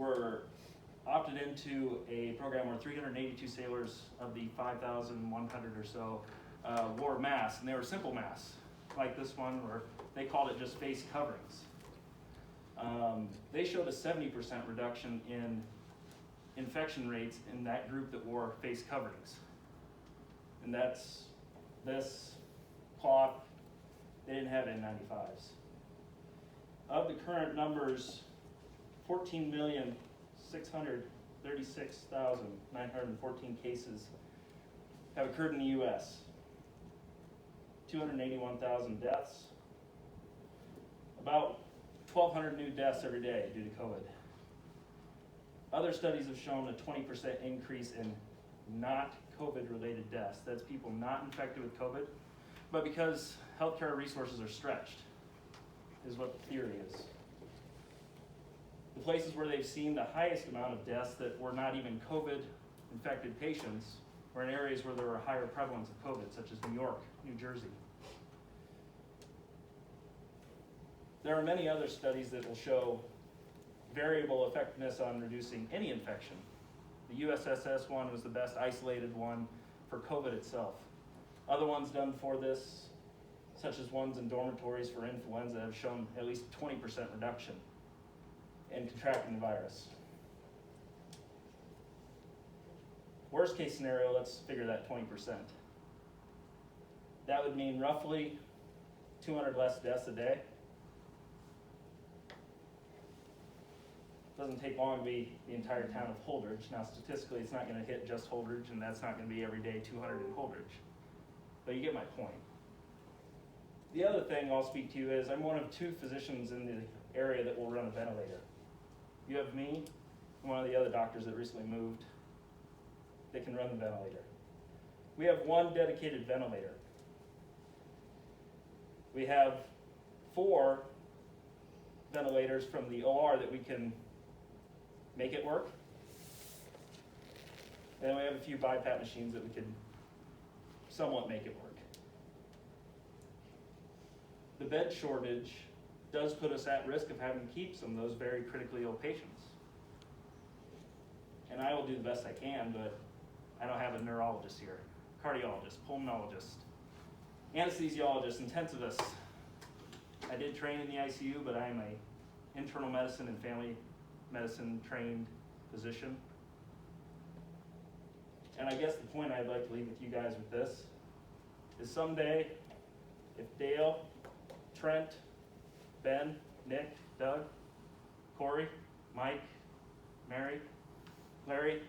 were opted into a program where 382 sailors of the 5,100 or so wore masks, and they were simple masks, like this one, where they called it just face coverings. They showed a 70% reduction in infection rates in that group that wore face coverings. And that's this cloth, they didn't have N95s. Of the current numbers, 14,636,914 cases have occurred in the US. 281,000 deaths. About 1,200 new deaths every day due to COVID. Other studies have shown a 20% increase in not COVID-related deaths. That's people not infected with COVID, but because healthcare resources are stretched, is what the theory is. The places where they've seen the highest amount of deaths that were not even COVID-infected patients were in areas where there were a higher prevalence of COVID, such as New York, New Jersey. There are many other studies that will show variable effectiveness on reducing any infection. The USSS one was the best isolated one for COVID itself. Other ones done for this, such as ones in dormitories for influenza, have shown at least 20% reduction in contracting the virus. Worst case scenario, let's figure that 20%. That would mean roughly 200 less deaths a day. Doesn't take long to be the entire town of Holdrege. Now statistically it's not going to hit just Holdrege, and that's not going to be every day 200 in Holdrege. But you get my point. The other thing I'll speak to you is I'm one of 2 physicians in the area that will run a ventilator. You have me and one of the other doctors that recently moved that can run the ventilator. We have 1 dedicated ventilator. We have 4 ventilators from the OR that we can make it work. And then we have a few BiPAP machines that we could somewhat make it work. The bed shortage does put us at risk of having to keep some of those very critically ill patients. And I will do the best I can, but I don't have a neurologist here, cardiologist, pulmonologist, anesthesiologist, intensivist. I did train in the ICU, but I am a internal medicine and family medicine trained physician. And I guess the point I'd like to leave with you guys with this is someday, if Dale, Trent, Ben, Nick, Doug, Corey, Mike, Mary, Larry,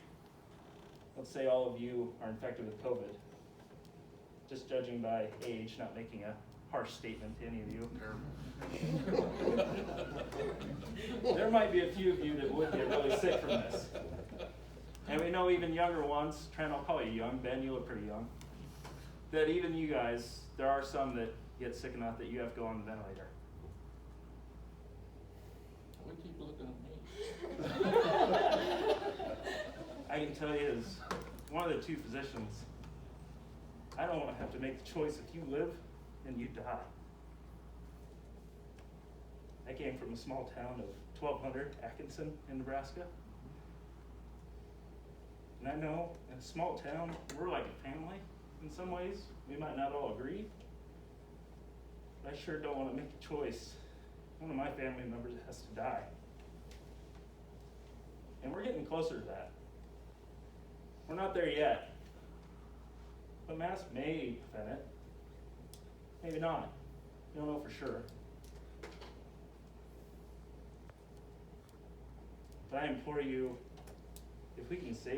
let's say all of you are infected with COVID, just judging by age, not making a harsh statement to any of you. There might be a few of you that would get really sick from this. And we know even younger ones, Trent, I'll call you young, Ben, you look pretty young, that even you guys, there are some that get sick enough that you have to go on the ventilator. We keep looking at me. I can tell you as one of the 2 physicians, I don't want to have to make the choice if you live and you die. I came from a small town of 1,200, Atkinson in Nebraska. And I know in a small town, we're like a family in some ways. We might not all agree. But I sure don't want to make a choice. One of my family members has to die. And we're getting closer to that. We're not there yet. But masks may prevent it. Maybe not. We don't know for sure. But I implore you, if we can save